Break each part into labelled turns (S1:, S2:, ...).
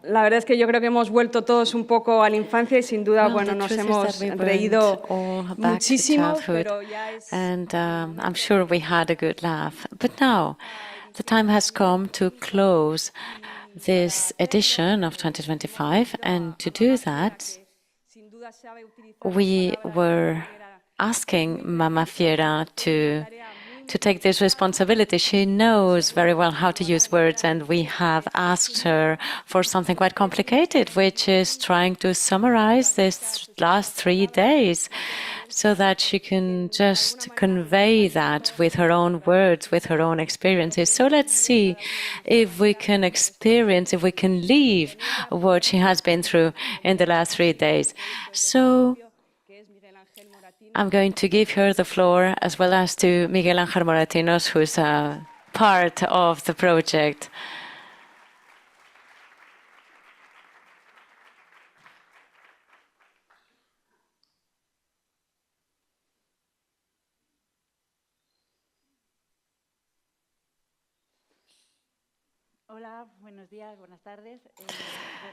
S1: La verdad es que yo creo que hemos vuelto todos un poco a la infancia y sin duda, bueno, nos hemos reído muchísimo, pero ya es...
S2: And I'm sure we had a good laugh. But now, the time has come to close this edition of 2025, and to do that, we were asking Mama Fiera to take this responsibility. She knows very well how to use words, and we have asked her for something quite complicated, which is trying to summarize this last 3 days so that she can just convey that with her own words, with her own experiences. So let's see if we can experience, if we can leave what she has been through in the last 3 days. So I'm going to give her the floor, as well as to Miguel Ángel Moratinos, who's a part of the project.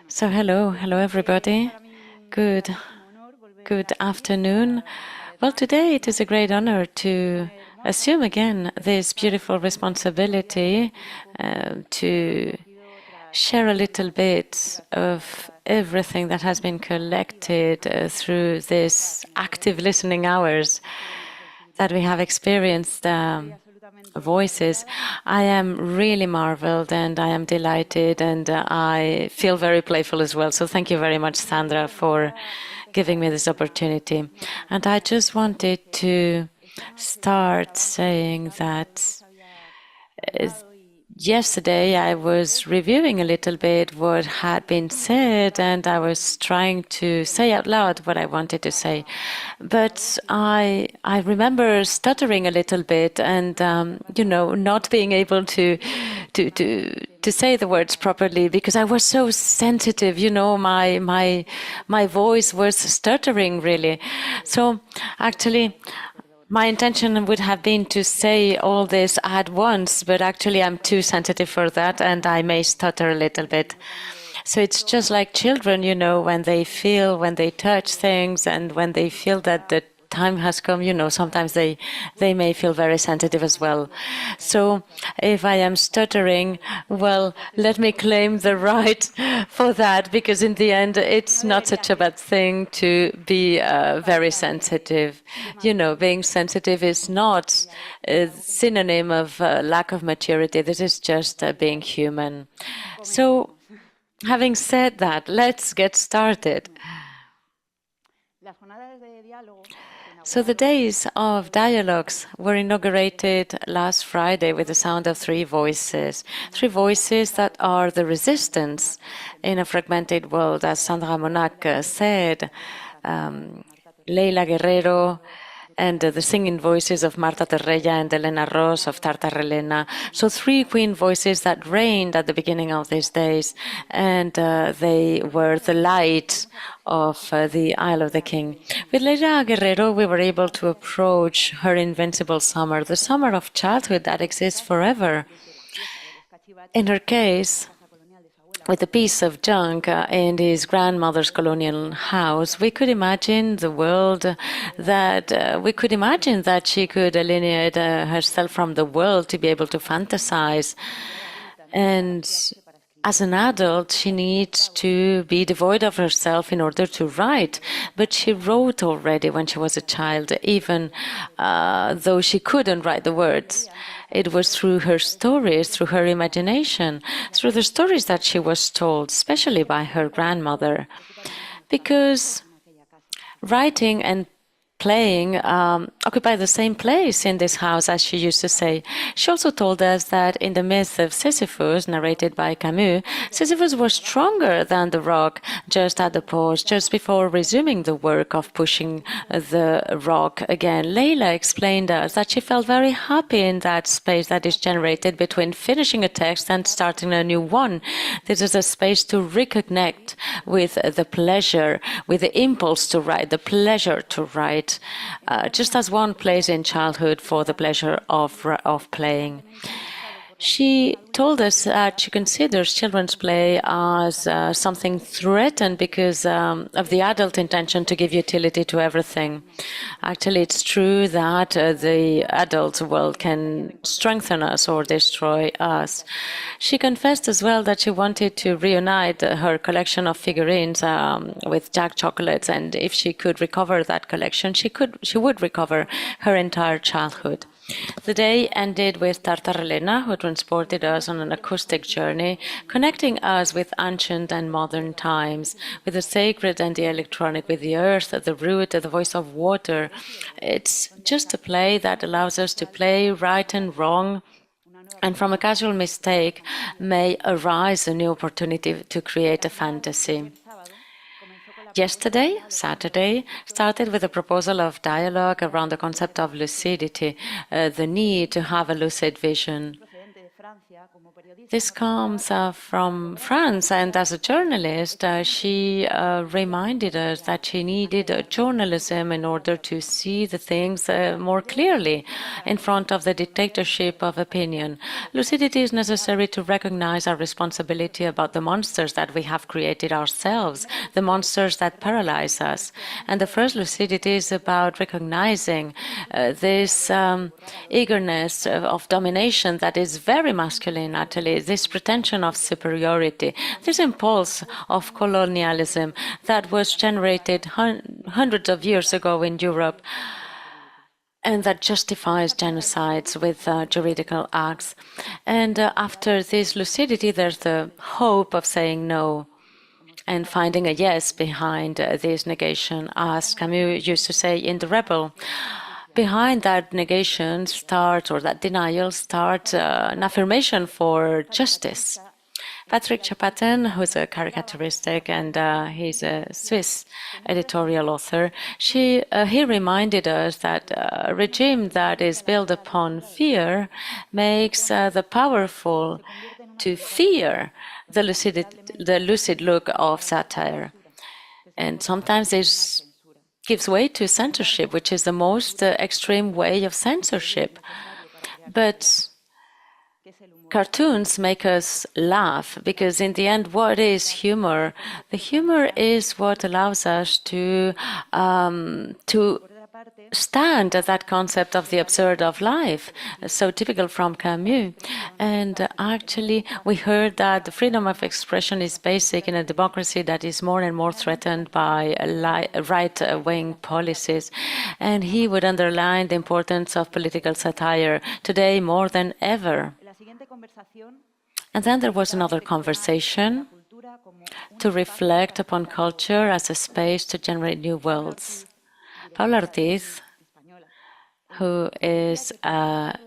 S2: So hello everybody. Good afternoon. Well, today it is a great honor to assume again this beautiful responsibility to share a little bit of everything that has been collected through this active listening hours that we have experienced. Voices. I am really marveled and I am delighted, and I feel very playful as well. So thank you very much, Sandra, for giving me this opportunity. And I just wanted to start saying that yesterday I was reviewing a little bit what had been said, and I was trying to say out loud what I wanted to say. But I remember stuttering a little bit and, not being able to say the words properly because I was so sensitive, my voice was stuttering really. So actually, my intention would have been to say all this at once, but actually I'm too sensitive for that and I may stutter a little bit. So it's just like children, when they touch things and when they feel that the time has come, sometimes they may feel very sensitive as well. So if I am stuttering, well, let me claim the right for that, because in the end, it's not such a bad thing to be very sensitive. Being sensitive is not a synonym of lack of maturity. This is just being human. So having said that, let's get started. So the days of dialogues were inaugurated last Friday with the sound of three voices that are the resistance in a fragmented world, as Sandra Monac said, Leila Guerrero, and the singing voices of Marta Terrella and Elena Ros of Tartarelena. So three queen voices that reigned at the beginning of these days, and they were the light of the Isle of the King. With Leila Guerrero, we were able to approach her invincible summer, the summer of childhood that exists forever. In her case, with a piece of junk in his grandmother's colonial house, we could imagine the world that we could imagine that she could alienate herself from the world to be able to fantasize. And as an adult, she needs to be devoid of herself in order to write. But she wrote already when she was a child, even though she couldn't write the words. It was through her stories, through her imagination, through the stories that she was told, especially by her grandmother. Because writing and playing occupy the same place in this house, as she used to say. She also told us that in the myth of Sisyphus, narrated by Camus, Sisyphus was stronger than the rock just at the pause, just before resuming the work of pushing the rock again. Leila explained us that she felt very happy in that space that is generated between finishing a text and starting a new one. This is a space to reconnect with the pleasure, with the impulse to write, the pleasure to write. Just as one plays in childhood for the pleasure of playing. She told us that she considers children's play as something threatened because of the adult intention to give utility to everything. Actually, it's true that the adult world can strengthen us or destroy us. She confessed as well that she wanted to reunite her collection of figurines with Jack chocolates, and if she could recover that collection, she would recover her entire childhood. The day ended with Tartarelena, who transported us on an acoustic journey, connecting us with ancient and modern times, with the sacred and the electronic, with the earth, the root, the voice of water. It's just a play that allows us to play right and wrong, and from a casual mistake may arise a new opportunity to create a fantasy. Yesterday, Saturday, started with a proposal of dialogue around the concept of lucidity, the need to have a lucid vision. This comes from France, and as a journalist, she reminded us that she needed journalism in order to see the things more clearly in front of the dictatorship of opinion. Lucidity is necessary to recognize our responsibility about the monsters that we have created ourselves, the monsters that paralyze us. And the first lucidity is about recognizing this eagerness of domination that is very masculine, actually, this pretension of superiority, this impulse of colonialism that was generated hundreds of years ago in Europe and that justifies genocides with juridical acts. And after this lucidity, there's the hope of saying no and finding a yes behind this negation, as Camus used to say in The Rebel. Behind that negation starts, or that denial starts, an affirmation for justice. Patrick Chapatin, who's a caricaturistic and he's a Swiss editorial author, he reminded us that a regime that is built upon fear makes the powerful to fear the lucid look of satire. And sometimes this gives way to censorship, which is the most extreme way of censorship. But cartoons make us laugh because in the end, what is humor? The humor is what allows us to stand at that concept of the absurd of life, so typical from Camus. And actually, we heard that the freedom of expression is basic in a democracy that is more and more threatened by right-wing policies. And he would underline the importance of political satire today more than ever. And then there was another conversation to reflect upon culture as a space to generate new worlds. Paula Ortiz, who is a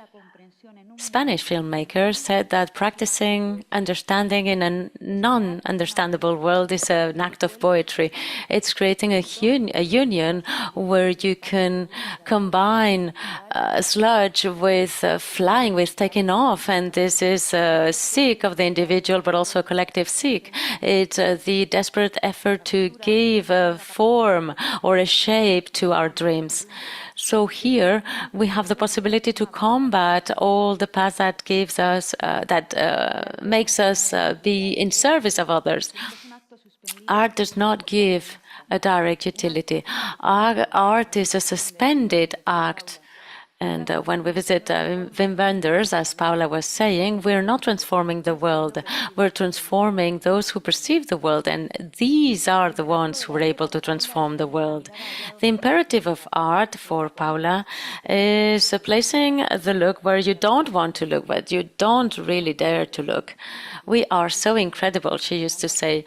S2: Spanish filmmaker, said that practicing understanding in a non-understandable world is an act of poetry. It's creating a union where you can combine sludge with flying, with taking off, and this is a seek of the individual, but also a collective seek. It's the desperate effort to give a form or a shape to our dreams. So here we have the possibility to combat all the past that gives us, makes us be in service of others. Art does not give a direct utility. Art is a suspended act. And when we visit Wim Wenders, as Paula was saying, we're not transforming the world. We're transforming those who perceive the world, and these are the ones who are able to transform the world. The imperative of art for Paula is placing the look where you don't want to look, but you don't really dare to look. We are so incredible, she used to say.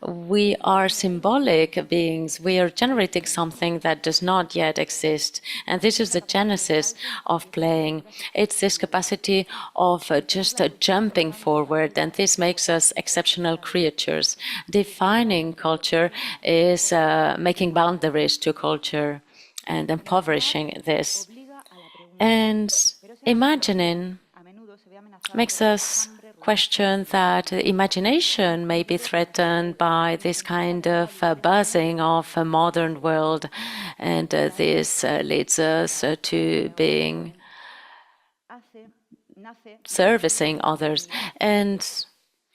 S2: We are symbolic beings. We are generating something that does not yet exist. And this is the genesis of playing. It's this capacity of just jumping forward, and this makes us exceptional creatures. Defining culture is making boundaries to culture and impoverishing this. And imagining makes us question that imagination may be threatened by this kind of buzzing of a modern world, and this leads us to being servicing others. And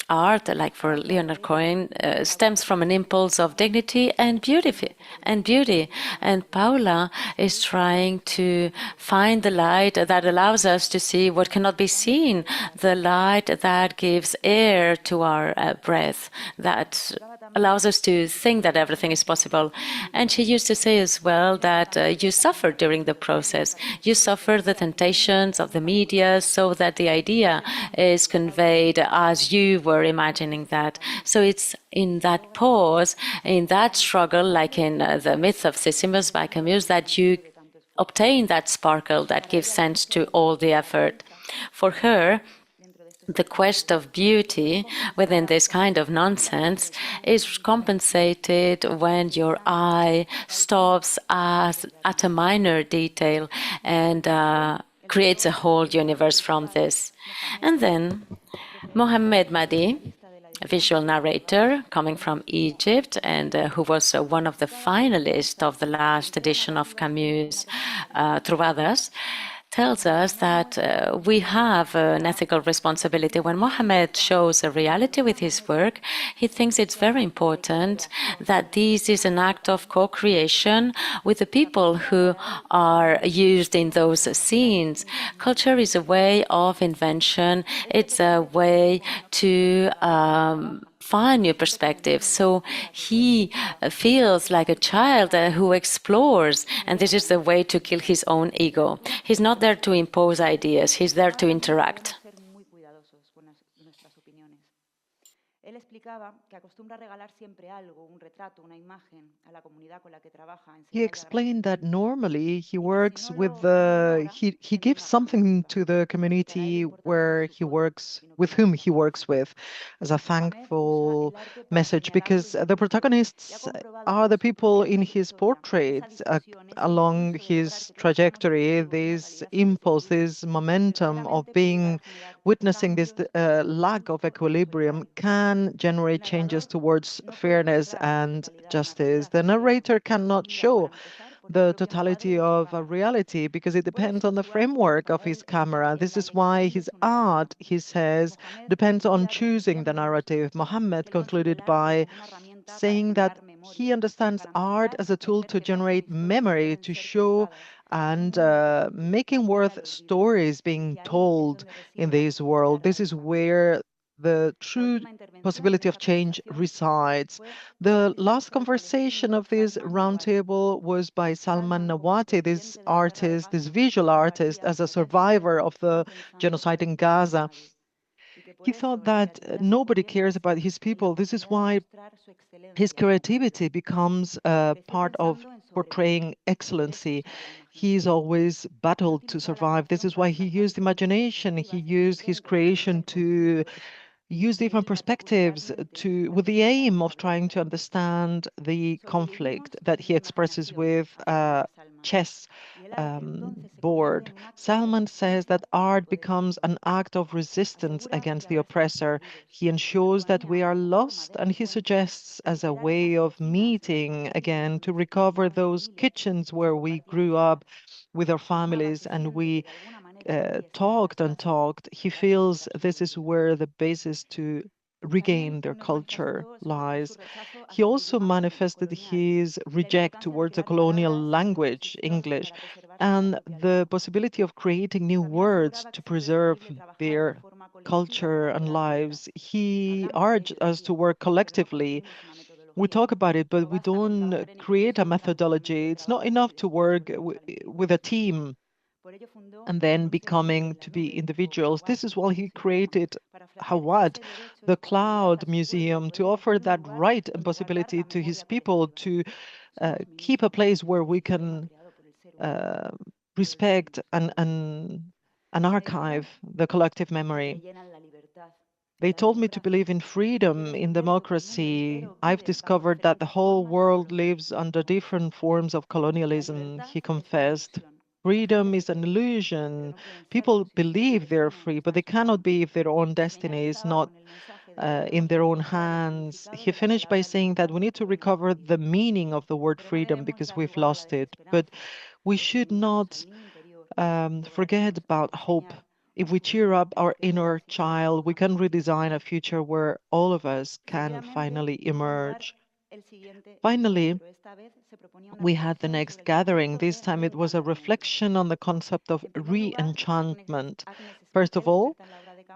S2: art, like for Leonard Cohen, stems from an impulse of dignity and beauty. And Paula is trying to find the light that allows us to see what cannot be seen, the light that gives air to our breath, that allows us to think that everything is possible. And she used to say as well that you suffer during the process. You suffer the temptations of the media so that the idea is conveyed as you were imagining that. So it's in that pause, in that struggle, like in the myth of Sisyphus by Camus, that you obtain that sparkle that gives sense to all the effort. For her, the quest of beauty within this kind of nonsense is compensated when your eye stops at a minor detail and creates a whole universe from this. And then Mohammed Mahdi, a visual narrator coming from Egypt and who was one of the finalists of the last edition of Camus' Trobades, tells us that we have an ethical responsibility. When Mohammed shows a reality with his work, he thinks it's very important that this is an act of co-creation with the people who are used in those scenes. Culture is a way of invention. It's a way to find new perspectives. So he feels like a child who explores, and this is the way to kill his own ego. He's not there to impose ideas, he's there to interact.
S3: He explained that normally he works with he gives something to the community where he works, with whom he works with, as a thankful message, because the protagonists are the people in his portraits along his trajectory. This impulse, this momentum of witnessing this lack of equilibrium can generate changes towards fairness and justice. The narrator cannot show the totality of a reality because it depends on the framework of his camera. This is why his art, he says, depends on choosing the narrative. Mohammed concluded by saying that he understands art as a tool to generate memory, to show and making worth stories being told in this world. This is where the true possibility of change resides. The last conversation of this roundtable was by Salman Nawati, this artist, this visual artist, as a survivor of the genocide in Gaza. He thought that nobody cares about his people. This is why his creativity becomes part of portraying excellency. He's always battled to survive. This is why he used imagination. He used his creation to use different perspectives with the aim of trying to understand the conflict that he expresses with chess board. Salman says that art becomes an act of resistance against the oppressor. He ensures that we are lost, and he suggests as a way of meeting again to recover those kitchens where we grew up with our families and we talked and talked. He feels this is where the basis to regain their culture lies. He also manifested his reject towards the colonial language, English, and the possibility of creating new words to preserve their culture and lives. He urged us to work collectively. We talk about it, but we don't create a methodology. It's not enough to work with a team and then becoming to be individuals. This is why he created Hawad, the Cloud Museum, to offer that right and possibility to his people to keep a place where we can uh, respect and archive the collective memory. They told me to believe in freedom, in democracy. I've discovered that the whole world lives under different forms of colonialism, he confessed. Freedom is an illusion. People believe they're free, but they cannot be if their own destiny is not in their own hands. He finished by saying that we need to recover the meaning of the word freedom because we've lost it. But we should not forget about hope If we cheer up our inner child, we can redesign a future where all of us can finally emerge. Finally, we had the next gathering. This time it was a reflection on the concept of re-enchantment. First of all,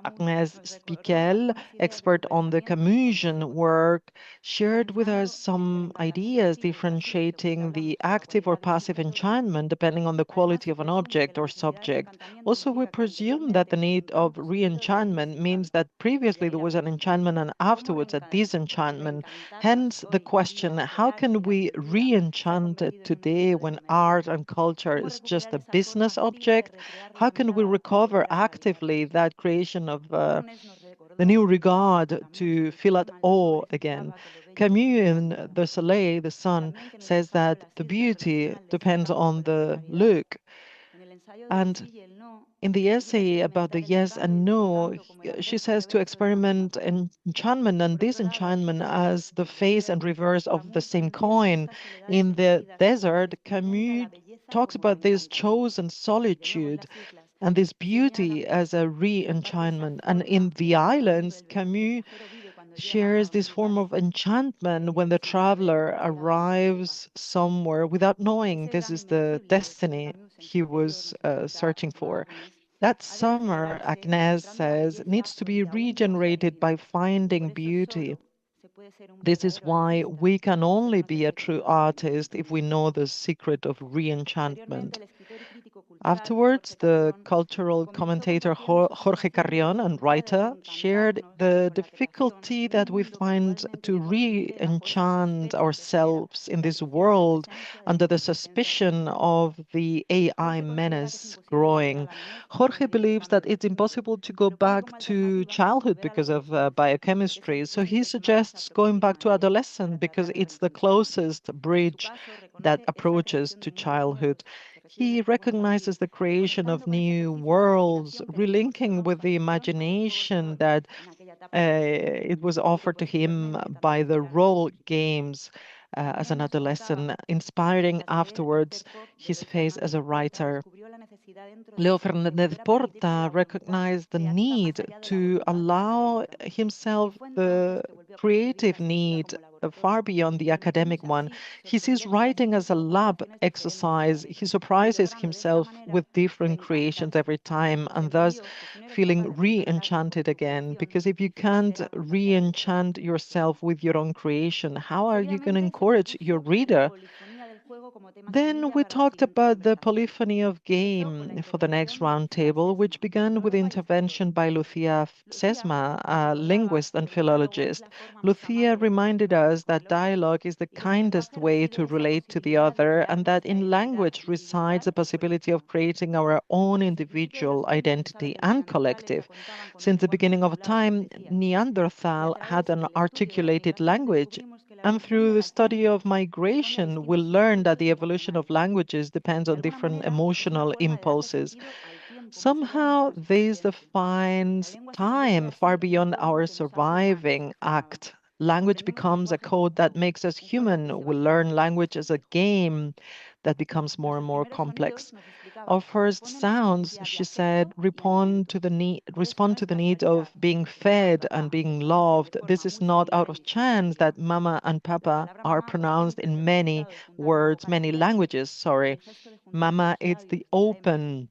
S3: Agnès Spiquel, expert on the Camusian work, shared with us some ideas differentiating the active or passive enchantment depending on the quality of an object or subject. Also, we presume that the need of re-enchantment means that previously there was an enchantment and afterwards a disenchantment. Hence the question, how can we re-enchant it today when art and culture is just a business object? How can we recover actively that creation of the new regard to feel at awe again? Camus in The Soleil, the sun, says that the beauty depends on the look. And in the essay about the yes and no, she says to experiment enchantment and disenchantment as the face and reverse of the same coin. In the desert, Camus talks about this chosen solitude and this beauty as a re-enchantment. And in the islands, Camus shares this form of enchantment when the traveler arrives somewhere without knowing this is the destiny he was searching for. That summer, Agnès says, needs to be regenerated by finding beauty. This is why we can only be a true artist if we know the secret of re-enchantment. Afterwards, the cultural commentator Jorge Carrion and writer shared the difficulty that we find to re-enchant ourselves in this world under the suspicion of the AI menace growing. Jorge believes that it's impossible to go back to childhood because of biochemistry, so he suggests going back to adolescence because it's the closest bridge that approaches to childhood. He recognizes the creation of new worlds, relinking with the imagination that it was offered to him by the role games as an adolescent, inspiring afterwards his phase as a writer. Leo Fernández Porta recognized the need to allow himself the creative need far beyond the academic one. He sees writing as a lab exercise. He surprises himself with different creations every time and thus feeling re-enchanted again. Because if you can't re-enchant yourself with your own creation, how are you going to encourage your reader? Then we talked about the polyphony of game for the next roundtable, which began with intervention by Lucia Sesma, a linguist and philologist. Lucia reminded us that dialogue is the kindest way to relate to the other and that in language resides the possibility of creating our own individual identity and collective. Since the beginning of time, Neanderthal had an articulated language, and through the study of migration, we learn that the evolution of languages depends on different emotional impulses. Somehow, this defines time far beyond our surviving act. Language becomes a code that makes us human. We learn language as a game that becomes more and more complex. Our first sounds, she said, respond to the need of being fed and being loved. This is not out of chance that mama and papa are pronounced in many words, many languages, sorry. Mama, it's the open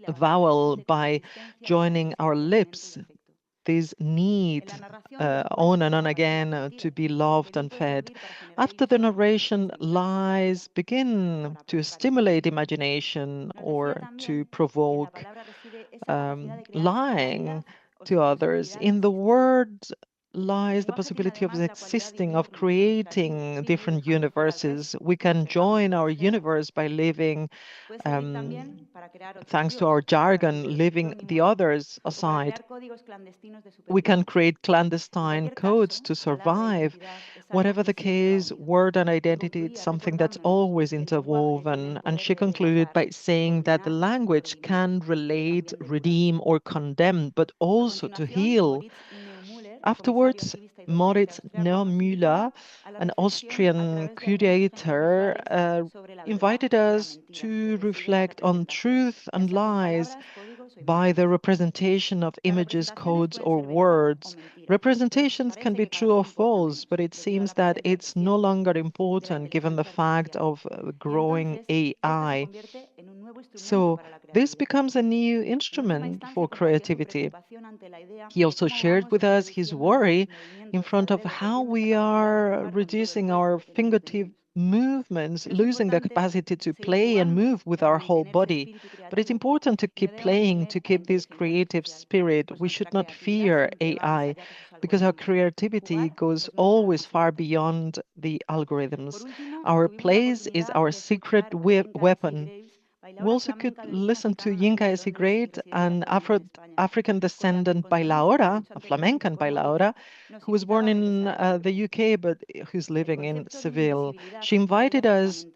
S3: vowel by joining our lips. This need on and on again to be loved and fed. After the narration, lies begin to stimulate imagination or to provoke lying to others. In the word lies the possibility of existing, of creating different universes. We can join our universe by living, thanks to our jargon, leaving the others aside. We can create clandestine codes to survive. Whatever the case, word and identity is something that's always interwoven. And she concluded by saying that the language can relate, redeem, or condemn, but also to heal. Afterwards, Moritz Neumüller, an Austrian curator, invited us to reflect on truth and lies, by the representation of images, codes, or words. Representations can be true or false, but it seems that it's no longer important given the fact of growing AI. So this becomes a new instrument for creativity. He also shared with us his worry in front of how we are reducing our fingertip movements, losing the capacity to play and move with our whole body. But it's important to keep playing, to keep this creative spirit. We should not fear AI because our creativity goes always far beyond the algorithms. Our place is our secret weapon. We also could listen to Yinka Esi Great, an African descendant bailaora, a flamencan bailaora, who was born in the UK but who's living in Seville. She invited us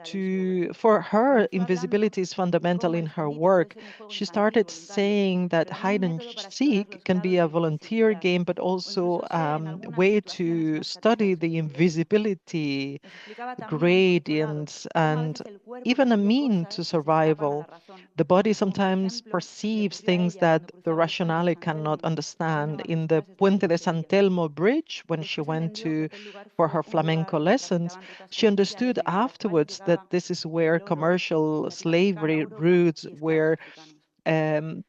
S3: for her, invisibility is fundamental in her work. She started saying that hide and seek can be a volunteer game, but also a way to study the invisibility gradients and even a mean to survival. The body sometimes perceives things that the rationale cannot understand. In the Puente de San Telmo bridge, when she went for her flamenco lessons, she understood afterwards that this is where commercial slavery routes were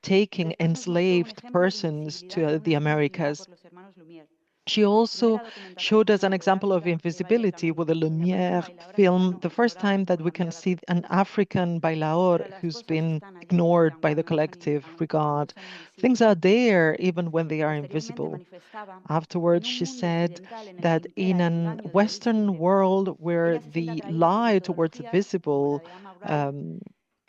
S3: taking enslaved persons to the Americas. She also showed us an example of invisibility with the Lumière film, the first time that we can see an African bailaor who's been ignored by the collective regard. Things are there even when they are invisible. Afterwards, she said that in a Western world where the lie towards the visible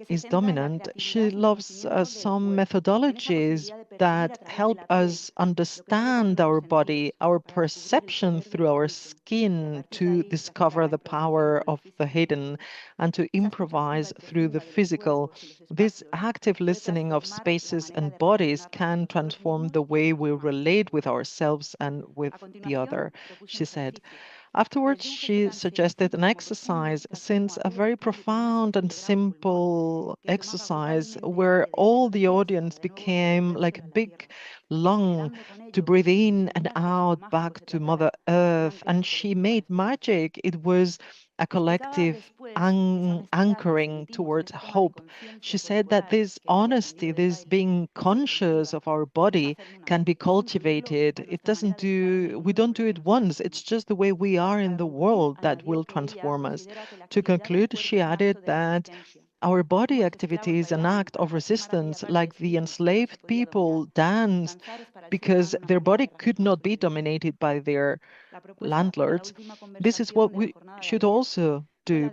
S3: is dominant, she loves some methodologies that help us understand our body, our perception through our skin to discover the power of the hidden and to improvise through the physical. This active listening of spaces and bodies can transform the way we relate with ourselves and with the other, she said. Afterwards, she suggested an exercise, since a very profound and simple exercise where all the audience became like a big lung to breathe in and out back to Mother Earth. And she made magic. It was a collective anchoring towards hope. She said that this honesty, this being conscious of our body, can be cultivated. We don't do it once. It's just the way we are in the world that will transform us. To conclude, she added that our body activity is an act of resistance, like the enslaved people danced because their body could not be dominated by their landlords. This is what we should also do.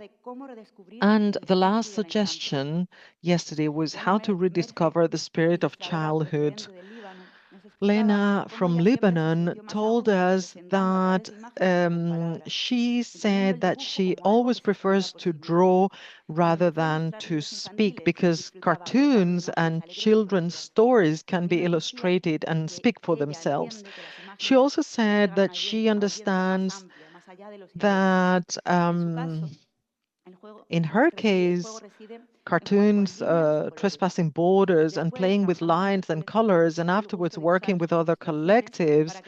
S3: And the last suggestion yesterday was how to rediscover the spirit of childhood. Lena from Lebanon told us that she said that she always prefers to draw rather than to speak because cartoons and children's stories can be illustrated and speak for themselves. She also said that she understands that in her case, cartoons trespassing borders and playing with lines and colors, and afterwards working with other collectives,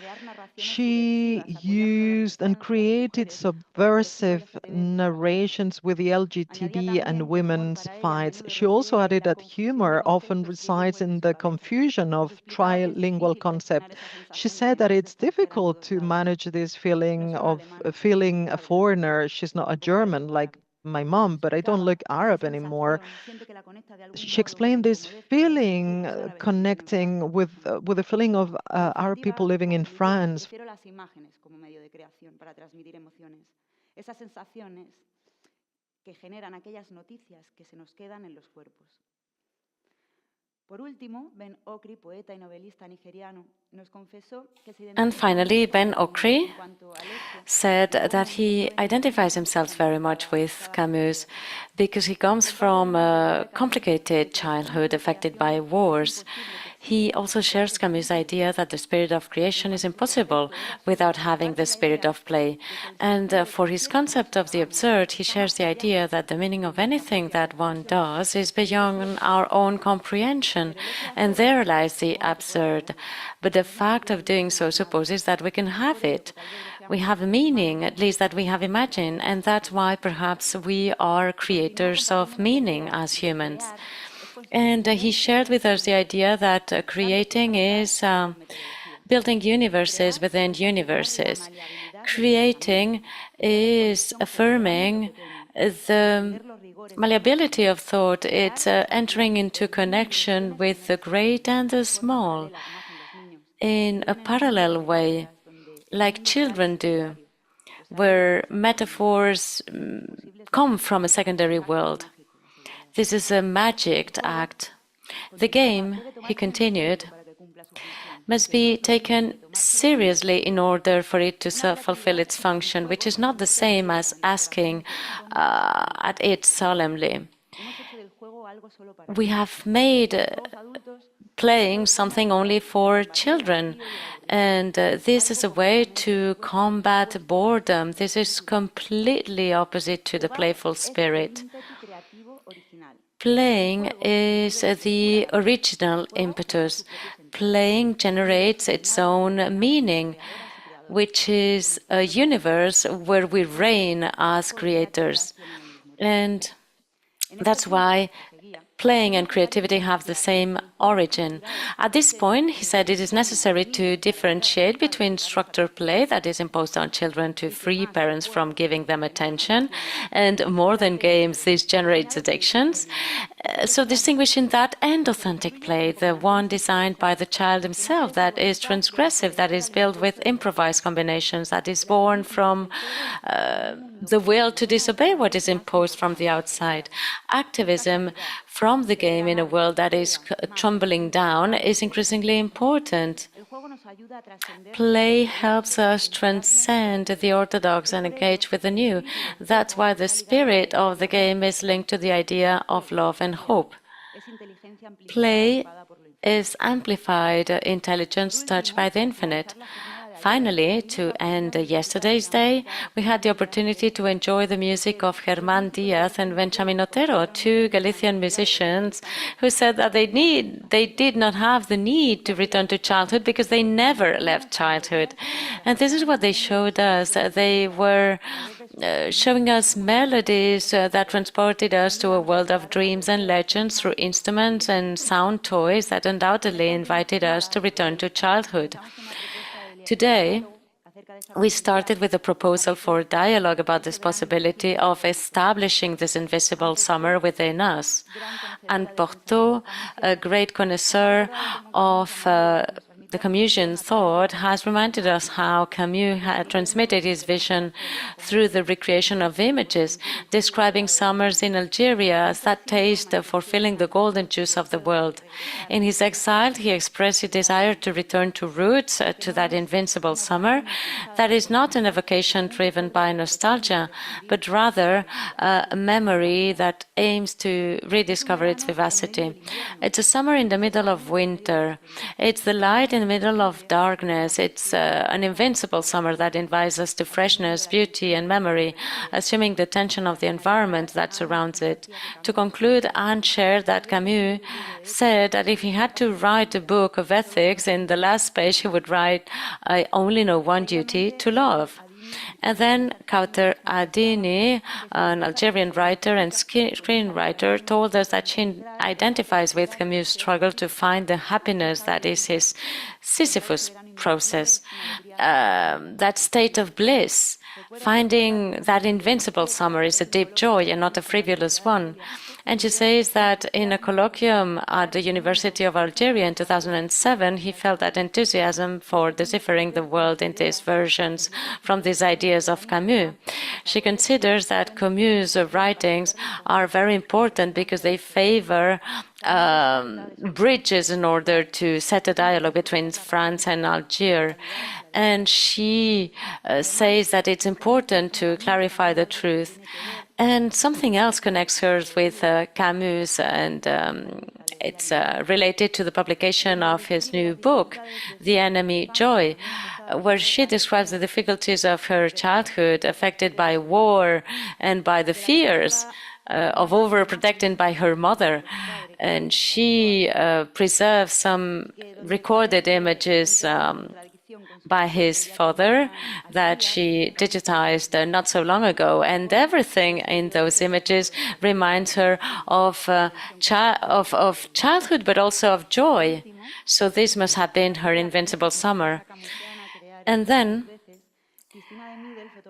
S3: she used and created subversive narrations with the LGBT and women's fights. She also added that humor often resides in the confusion of trilingual concept. She said that it's difficult to manage this feeling of feeling a foreigner. She's not a German like my mom, but I don't look Arab anymore. She explained this feeling connecting with the feeling of Arab people living in France.
S2: And finally, Ben Okri said that he identifies himself very much with Camus because he comes from a complicated childhood affected by wars. He also shares Camus' idea that the spirit of creation is impossible without having the spirit of play. And for his concept of the absurd, he shares the idea that the meaning of anything that one does is beyond our own comprehension. conception. And there lies the absurd. But the fact of doing so supposes that we can have it. We have a meaning, at least that we have imagined, and that's why perhaps we are creators of meaning as humans. And he shared with us the idea that creating is building universes within universes. Creating is affirming the malleability of thought. It's entering into connection with the great and the small in a parallel way, like children do, where metaphors come from a secondary world. This is a magic act. The game, he continued, must be taken seriously in order for it to fulfill its function, which is not the same as asking at it solemnly. We have made playing something only for children, and this is a way to combat boredom. This is completely opposite to the playful spirit. Playing is the original impetus. Playing generates its own meaning, which is a universe where we reign as creators. And that's why playing and creativity have the same origin. At this point, he said it is necessary to differentiate between structured play that is imposed on children to free parents from giving them attention, and more than games, this generates addictions. So distinguishing that and authentic play, the one designed by the child himself, that is transgressive, that is built with improvised combinations, that is born from the will to disobey what is imposed from the outside. Activism from the game in a world that is tumbling down is increasingly important. Play helps us transcend the orthodox and engage with the new. That's why the spirit of the game is linked to the idea of love and hope. Play is amplified intelligence touched by the infinite. Finally, to end yesterday's day, we had the opportunity to enjoy the music of Germán Díaz and Benjamin Otero, two Galician musicians who said that they did not have the need to return to childhood because they never left childhood. And this is what they showed us. They were showing us melodies that transported us to a world of dreams and legends through instruments and sound toys that undoubtedly invited us to return to childhood. Today, we started with a proposal for dialogue about this possibility of establishing this invisible summer within us. And Porto, a great connoisseur of the Camusian thought, has reminded us how Camus had transmitted his vision through the recreation of images, describing summers in Algeria as that taste for filling the golden juice of the world. In his exile, he expressed his desire to return to roots, to that invincible summer, that is not an evocation driven by nostalgia, but rather a memory that aims to rediscover its vivacity. It's a summer in the middle of winter. It's the light in the middle of darkness. It's an invincible summer that invites us to freshness, beauty, and memory, assuming the tension of the environment that surrounds it. To conclude, Anne shared that Camus said that if he had to write a book of ethics, in the last page he would write, "I only know one duty, to love." And then Kauter Adini, an Algerian writer and screenwriter, told us that she identifies with Camus' struggle to find the happiness that is his Sisyphus process, that state of bliss. Finding that invincible summer is a deep joy and not a frivolous one. And she says that in a colloquium at the University of Algeria in 2007, he felt that enthusiasm for deciphering the world into its versions from these ideas of Camus. She considers that Camus' writings are very important because they favor bridges in order to set a dialogue between France and Algiers. And she says that it's important to clarify the truth. And something else connects her with Camus, and it's related to the publication of his new book, The Enemy Joy, where she describes the difficulties of her childhood affected by war and by the fears of overprotecting by her mother. and she preserved some recorded images by his father that she digitized not so long ago, and everything in those images reminds her of childhood, but also of joy. So this must have been her invincible summer. And then,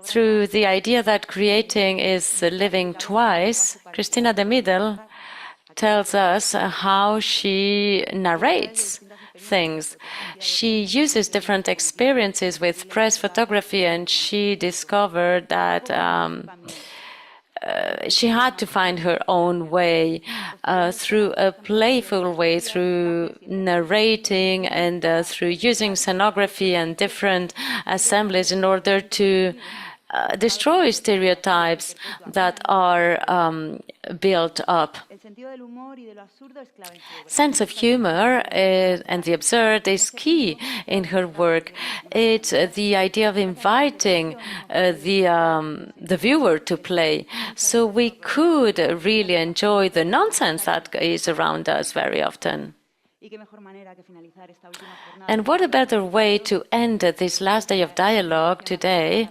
S2: through the idea that creating is living twice, Cristina de Midel tells us how she narrates things. She uses different experiences with press photography, and she discovered that she had to find her own way through a playful way, through narrating and through using scenography and different assemblies in order to destroy stereotypes that are built up. Sense of humor and the absurd is key in her work. It's the idea of inviting the viewer to play, so we could really enjoy the nonsense that is around us very often. And what a better way to end this last day of dialogue today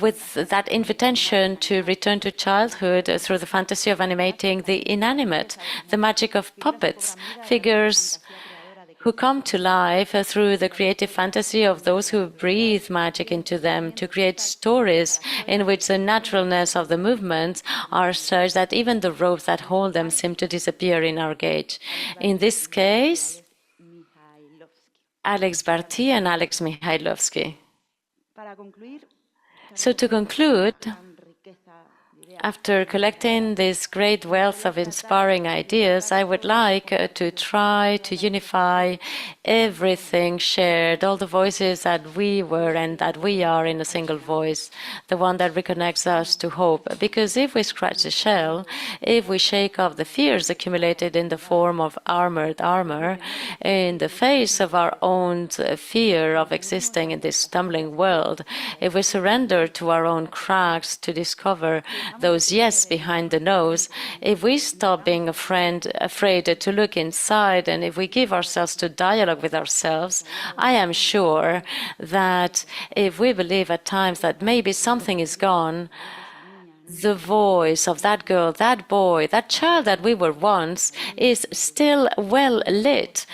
S2: with that invitation to return to childhood through the fantasy of animating the inanimate, the magic of puppets, figures who come to life through the creative fantasy of those who breathe magic into them, to create stories in which the naturalness of the movements are such that even the ropes that hold them seem to disappear in our gauge. In this case, Alex Barty and Alex Mihailovsky. So to conclude, after collecting this great wealth of inspiring ideas, I would like to try to unify everything shared, all the voices that we were and that we are in a single voice, the one that reconnects us to hope. Because if we scratch the shell, if we shake off the fears accumulated in the form of armored armor, in the face of our own fear of existing in this stumbling world, if we surrender to our own cracks to discover those yes behind the nose, if we stop being afraid to look inside, and if we give ourselves to dialogue with ourselves, I am sure that if we believe at times that maybe something is gone, the voice of that girl, that boy, that child that we were once is still well lit.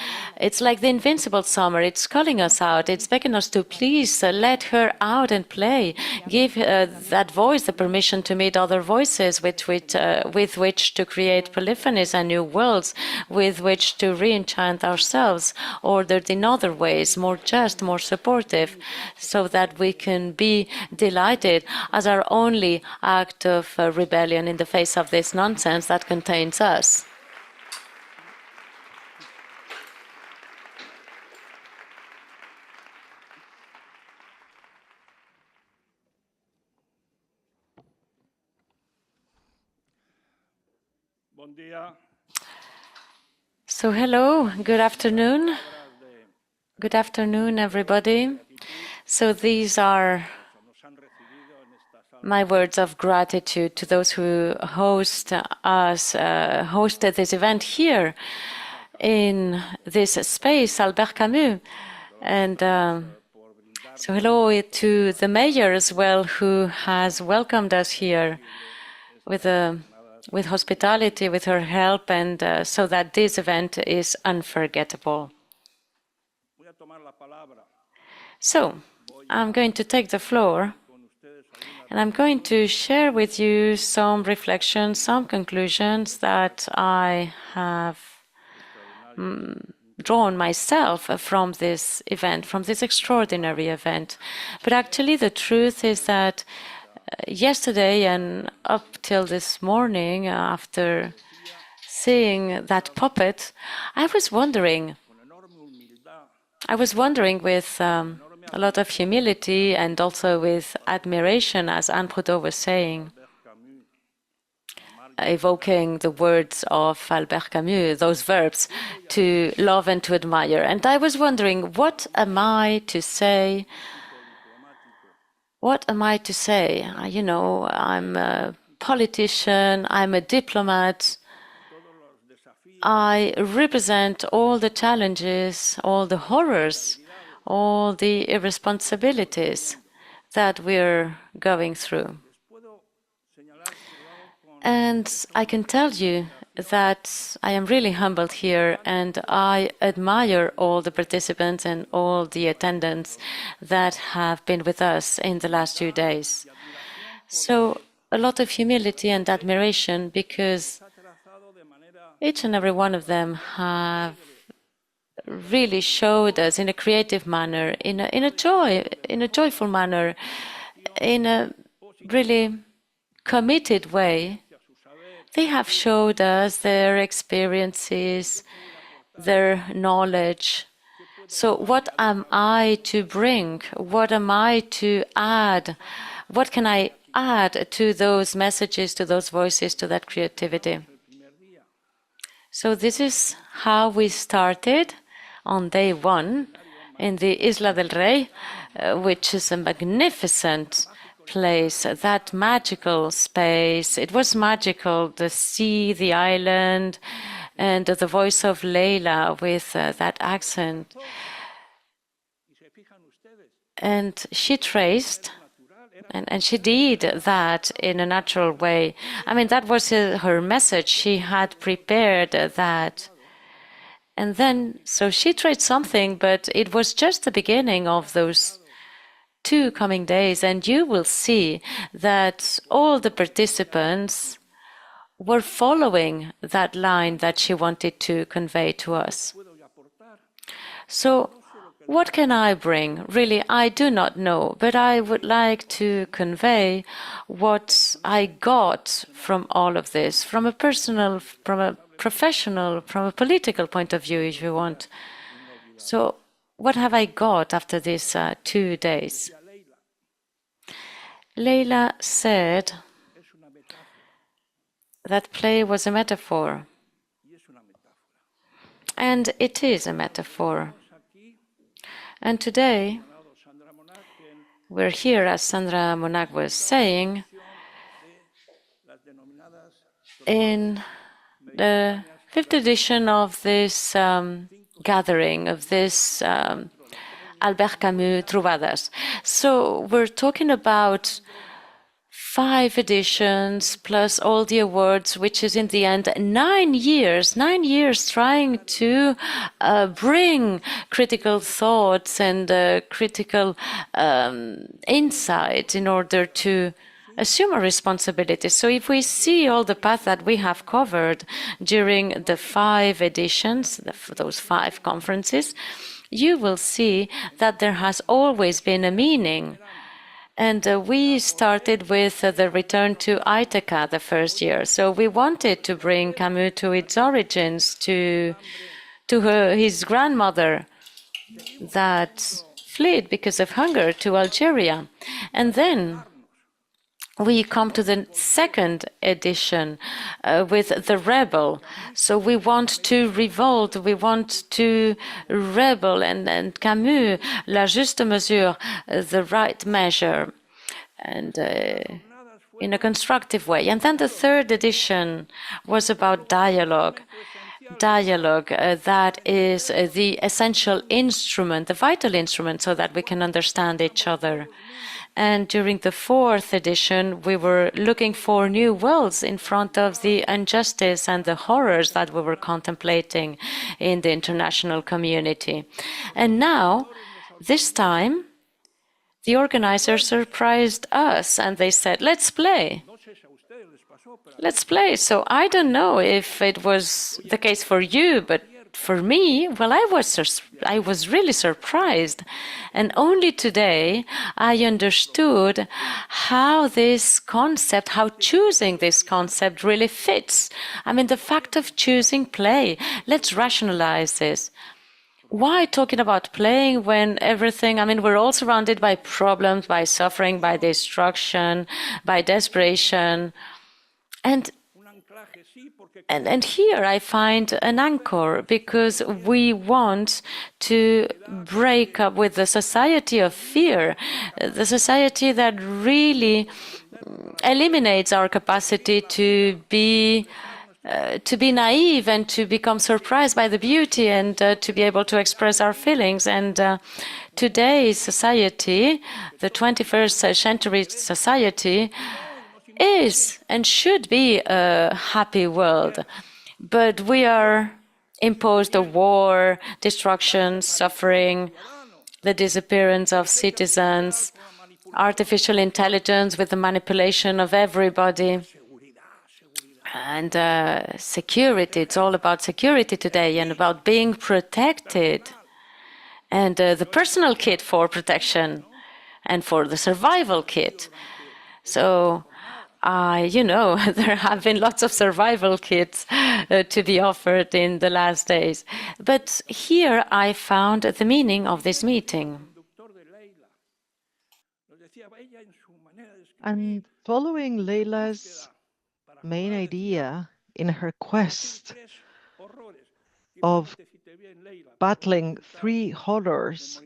S2: It's like the invincible summer. It's calling us out. It's begging us to please let her out and play. Give that voice the permission to meet other voices with which to create polyphonies and new worlds, with which to re-enchant ourselves, ordered in other ways, more just, more supportive, so that we can be delighted as our only act of rebellion in the face of this nonsense that contains us. So hello, good afternoon. Good afternoon, everybody. So these are my words of gratitude to those who hosted this event here in this space, Albert Camus. And so hello to the mayor as well, who has welcomed us here with hospitality, with her help, and so that this event is unforgettable. So I'm going to take the floor, and I'm going to share with you some reflections, some conclusions that I have drawn myself from this event, from this extraordinary event. But actually, the truth is that yesterday and up till this morning, after seeing that puppet, I was wondering with a lot of humility and also with admiration, as Anne Proudhon was saying, evoking the words of Albert Camus, those verbs, to love and to admire. And I was wondering, what am I to say? What am I to say? You know, I'm a politician, I'm a diplomat. I represent all the challenges, all the horrors, all the irresponsibilities that we're going through. And I can tell you that I am really humbled here, and I admire all the participants and all the attendants that have been with us in the last 2 days. So a lot of humility and admiration, because each and every one of them have really showed us in a creative manner, in a joyful manner, in a really committed way. They have showed us their experiences, their knowledge. So what am I to bring? What am I to add? What can I add to those messages, to those voices, to that creativity? So this is how we started on day 1 in the Isla del Rey, which is a magnificent place, that magical space. It was magical, the sea, the island, and the voice of Leila with that accent. And she traced, and she did that in a natural way. I mean, that was her message. She had prepared that. And then, so she traced something, but it was just the beginning of those 2 coming days, and you will see that all the participants were following that line that she wanted to convey to us. So what can I bring? Really, I do not know, but I would like to convey what I got from all of this, from a personal, from a professional, from a political point of view, if you want. So what have I got after these 2 days? Leila said that play was a metaphor. And it is a metaphor. And today, we're here, as Sandra Monac was saying, in the 5th edition of this gathering, of this Albert Camus Trobades. So we're talking about 5 editions plus all the awards, which is in the end 9 years trying to bring critical thoughts and critical insights in order to assume a responsibility. So if we see all the path that we have covered during the 5 editions, those 5 conferences, you will see that there has always been a meaning. And we started with the return to Ithaca the first year. So we wanted to bring Camus to its origins, to his grandmother that fled because of hunger to Algeria. And then we come to the 2nd edition with the rebel. So we want to revolt, we want to rebel, and Camus, la juste mesure, the right measure, and in a constructive way. And then the 3rd edition was about dialogue. Dialogue that is the essential instrument, the vital instrument, so that we can understand each other. And during the 4th edition, we were looking for new worlds in front of the injustice and the horrors that we were contemplating in the international community. And now, this time, the organizers surprised us and they said, let's play. Let's play. So I don't know if it was the case for you, but for me, well, I was really surprised. And only today I understood how this concept, how choosing this concept really fits. I mean, the fact of choosing play, let's rationalize this. Why talking about playing when everything, I mean, we're all surrounded by problems, by suffering, by destruction, by desperation. And here I find an anchor, because we want to break up with the society of fear, the society that really eliminates our capacity to be to be naive and to become surprised by the beauty and to be able to express our feelings. And today's society, the 21st century society, is and should be a happy world. But we are imposed a war, destruction, suffering, the disappearance of citizens, artificial intelligence with the manipulation of everybody. And security, it's all about security today and about being protected. And the personal kit for protection and for the survival kit. So, you know, there have been lots of survival kits to be offered in the last days. But here I found the meaning of this meeting.
S3: And following Leila's main idea in her quest of battling three horrors,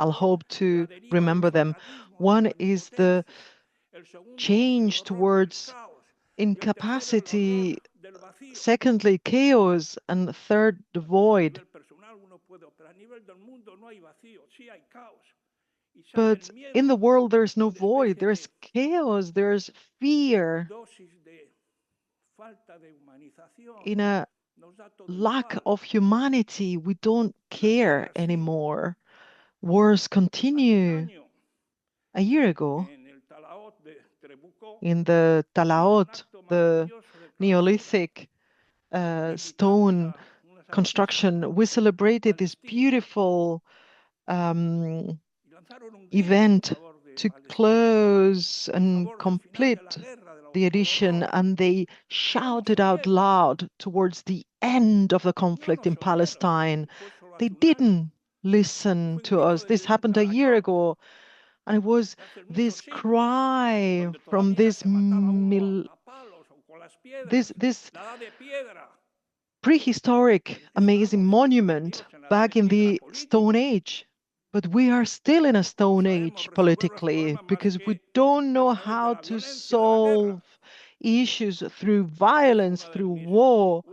S3: I'll hope to remember them. One is the change towards incapacity, secondly, chaos, and third, the void. But in the world, there's no void, there's chaos, there's fear. In a lack of humanity, we don't care anymore. Wars continue. A year ago, in the Talaot, the Neolithic stone construction, we celebrated this beautiful event to close and complete the edition, and they shouted out loud towards the end of the conflict in Palestine. They didn't listen to us. This happened a year ago, and it was this cry from this prehistoric, amazing monument back in the Stone Age. But we are still in a Stone Age politically because we don't know how to solve issues through violence, through war.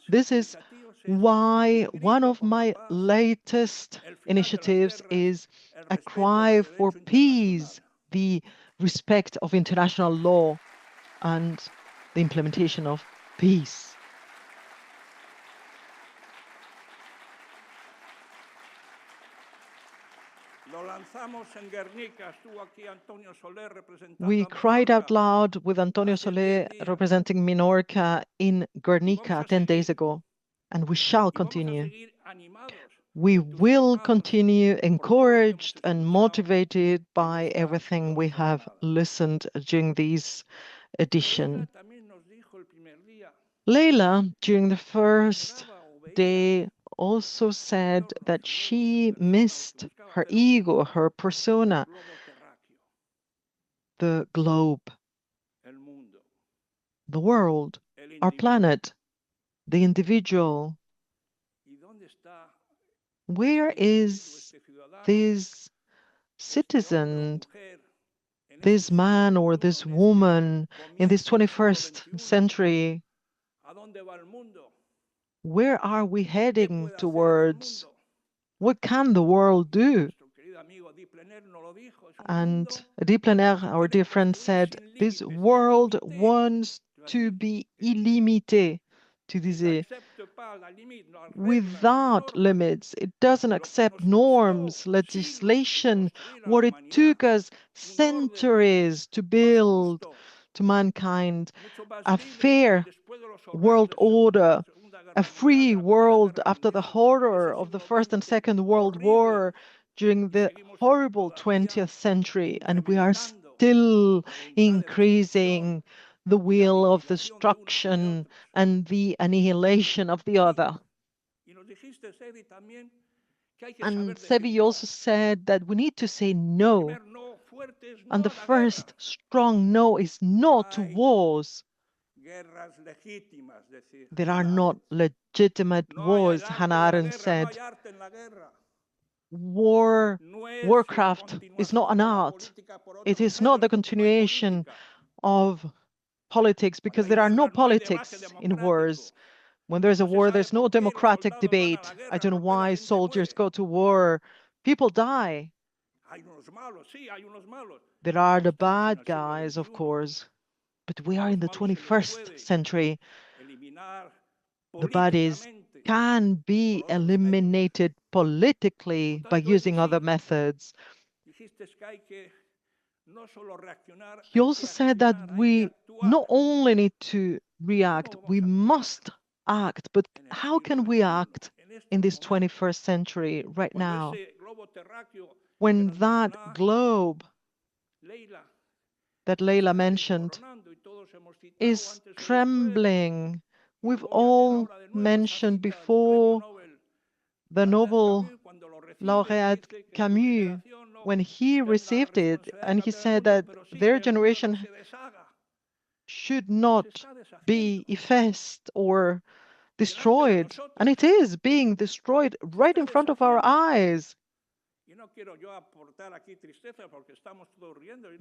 S3: This is why one of my latest initiatives is a cry for peace, the respect of international law and the implementation of peace. We cried out loud with Antonio Soler representing Minorca in Guernica 10 days ago, and we shall continue. We will continue encouraged and motivated by everything we have listened during this edition. Leila, during the first day, also said that she missed her ego, her persona, the globe, the world, our planet, the individual. Where is this citizen, this man or this woman in this 21st century? Where are we heading towards? What can the world do? And Diplenaire, our dear friend, said, this world wants to be illimité, tu disais, without limits. It doesn't accept norms, legislation, what it took us centuries to build to mankind, a fair world order, a free world after the horror of the First and Second World War during the horrible 20th century, and we are still increasing the wheel of destruction and the annihilation of the other. And Sebi also said that we need to say no. And the first strong no is no to wars. There are not legitimate wars, Hannah Arendt said. Warcraft is not an art. It is not the continuation of politics, because there are no politics in wars. When there's a war, there's no democratic debate. I don't know why soldiers go to war. People die. There are the bad guys, of course, but we are in the 21st century. The baddies can be eliminated politically by using other methods. He also said that we not only need to react, we must act. But how can we act in this 21st century right now, when that globe that Leila mentioned is trembling? We've all mentioned before the Nobel laureate Camus, when he received it, and he said that their generation should not be effaced or destroyed. And it is being destroyed right in front of our eyes.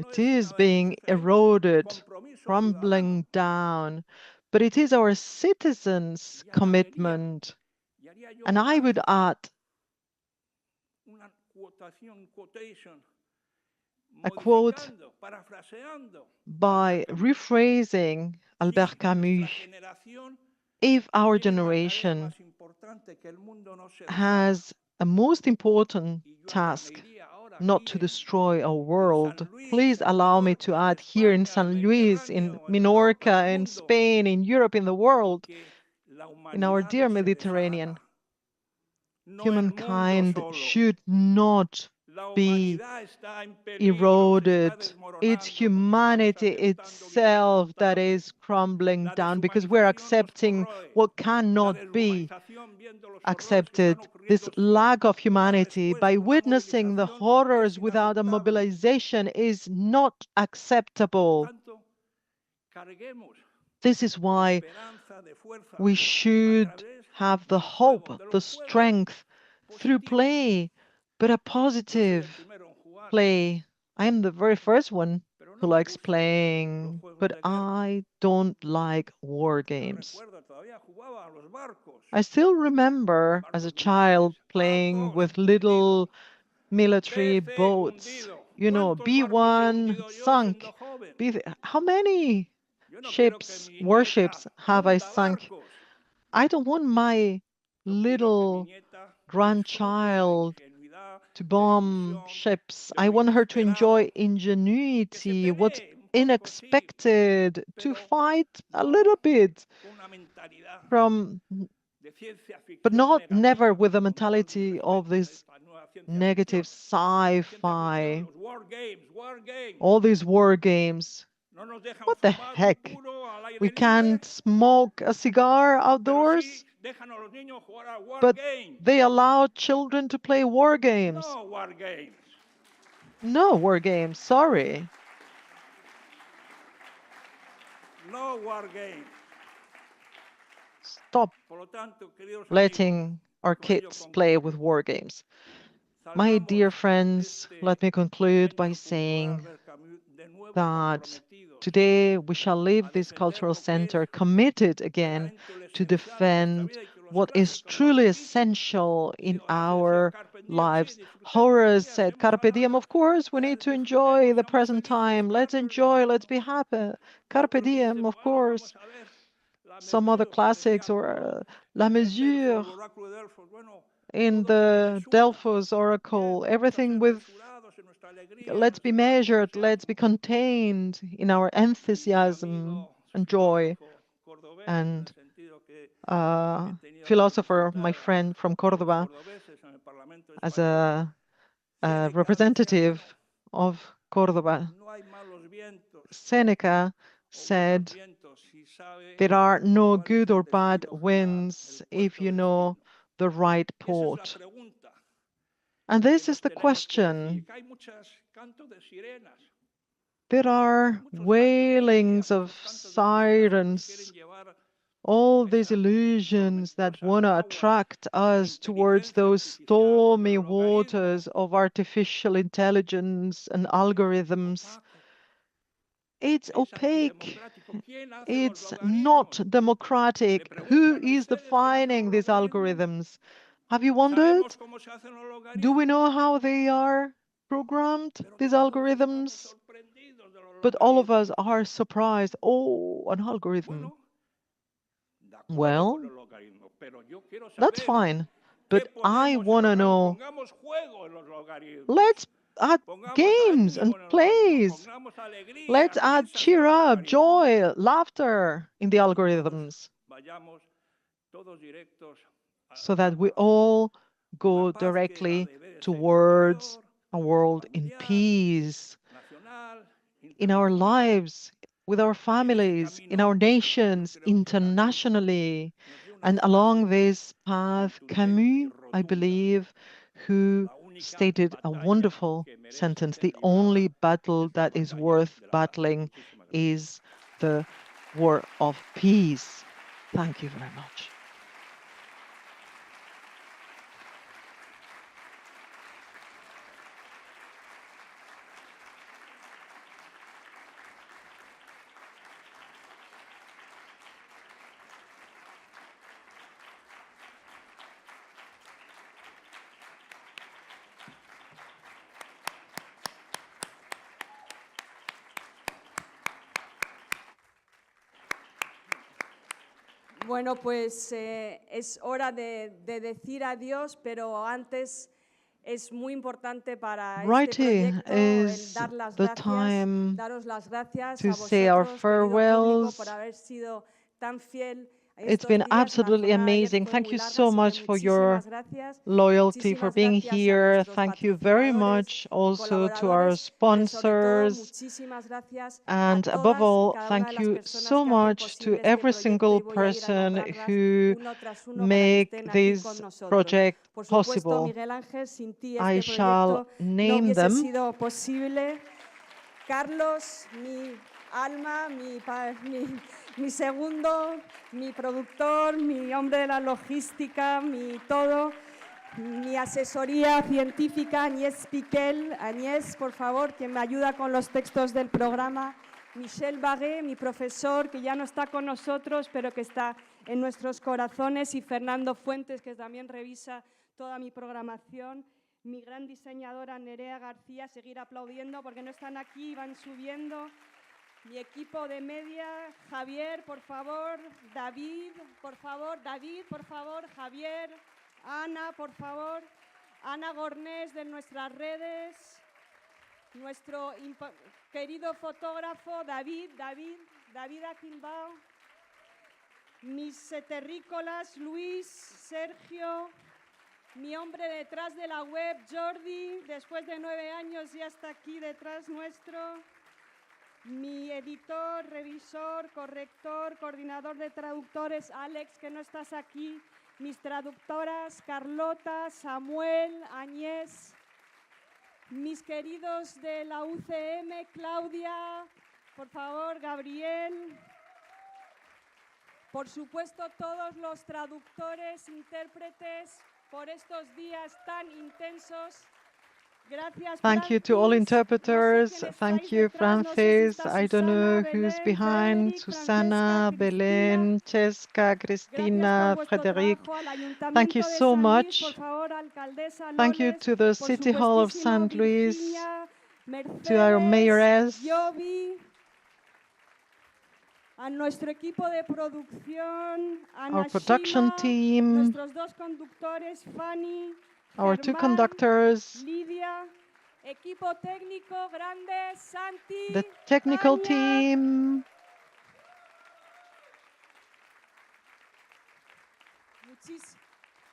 S3: It is being eroded, crumbling down. But it is our citizens' commitment. And I would add a quote by rephrasing Albert Camus: if our generation has a most important task, not to destroy our world, please allow me to add here in San Luis, in Minorca, in Spain, in Europe, in the world, in our dear Mediterranean, humankind should not be eroded. It's humanity itself that is crumbling down, because we're accepting what cannot be accepted. This lack of humanity, by witnessing the horrors without a mobilization, is not acceptable. This is why we should have the hope, the strength through play, but a positive play. I am the very first one who likes playing, but I don't like war games. I still remember as a child playing with little military boats. You know, B1 sunk. How many ships, warships have I sunk? I don't want my little grandchild to bomb ships. I want her to enjoy ingenuity, what's unexpected, to fight a little bit from, but not never with the mentality of this negative sci-fi, all these war games. What the heck? We can't smoke a cigar outdoors, but they allow children to play war games. No war games, sorry.
S4: No war games.
S3: Stop letting our kids play with war games. My dear friends, let me conclude by saying that today we shall leave this cultural center committed again to defend what is truly essential in our lives. Horace said, Carpe diem, of course, we need to enjoy the present time. Let's enjoy, let's be happy. Carpe diem, of course. Some other classics, or La Mesure in the Delphos Oracle, everything with let's be measured, let's be contained in our enthusiasm and joy. And philosopher, my friend from Cordoba, as a representative of Cordoba, Seneca said, there are no good or bad winds if you know the right port. And this is the question. There are wailings of sirens, all these illusions that want to attract us towards those stormy waters of artificial intelligence and algorithms. It's opaque. It's not democratic. Who is defining these algorithms? Have you wondered? Do we know how they are programmed, these algorithms? But all of us are surprised. Oh, an algorithm. Well, that's fine. But I want to know, let's add games and plays. Let's add cheer up, joy, laughter in the algorithms so that we all go directly towards a world in peace, in our lives, with our families, in our nations, internationally. And along this path, Camus, I believe, who stated a wonderful sentence: the only battle that is worth battling is the war of peace. Thank you very much.
S1: Bueno, pues es hora de decir adiós, pero antes es muy importante para este proyecto el dar las gracias, daros las gracias a vosotros, querido público, por haber sido tan fiel.
S3: It's been absolutely amazing. Thank you so much for your loyalty, for being here. Thank you very much also to our sponsors. And above all, thank you so much to every single person who make this project possible. I shall name them.
S1: Carlos, mi alma, mi segundo, mi productor, mi hombre de la logística, mi todo, mi asesoría científica, Agnès Piquel. Agnès, por favor, quien me ayuda con los textos del programa. Michel Barré, mi profesor, que ya no está con nosotros, pero que está en nuestros corazones. Y Fernando Fuentes, que también revisa toda mi programación. Mi gran diseñadora Nerea García, seguir aplaudiendo porque no están aquí, van subiendo. Mi equipo de media, Javier, por favor, David, por favor, Javier, Ana, por favor, Ana Gornés de nuestras redes, nuestro querido fotógrafo David Aquilbao, mis terrícolas, Luis, Sergio, mi hombre detrás de la web, Jordi, después de 9 años ya está aquí detrás nuestro. Mi editor, revisor, corrector, coordinador de traductores, Alex, que no estás aquí. Mis traductoras, Carlota, Samuel, Agnès. Mis queridos de la UCM, Claudia, por favor, Gabriel. Por supuesto, todos los traductores, intérpretes, por estos días tan intensos. Gracias,
S3: thank you to all interpreters. Thank you, Francis. I don't know who's behind. Susana, Belén, Cheska, Cristina, Frederic. Thank you so much. Thank you to the City Hall of St. Louis, to our mayoress,
S1: a nuestro equipo de producción,
S3: our production team,
S1: nuestros dos conductores, Fanny,
S3: our two conductors,
S1: Lidia, equipo técnico grande, Santi,
S3: the technical
S1: Tania,
S3: team,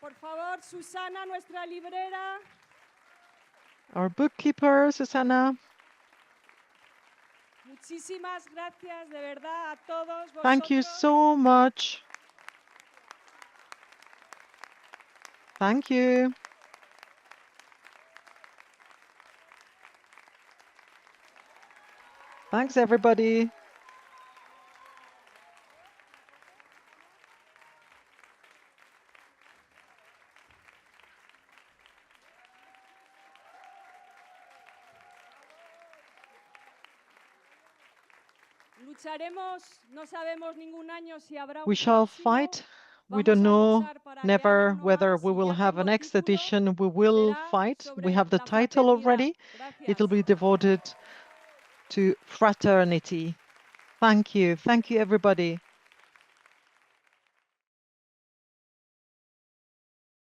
S1: por favor, Susana, nuestra librera,
S3: our bookkeeper, Susana.
S1: Muchísimas gracias de verdad a todos vosotros.
S3: Thank you so much. Thank you. Thanks, everybody. We shall fight. We don't know never whether we will have a next edition. We will fight. We have the title already. It'll be devoted to fraternity. Thank you. Thank you, everybody.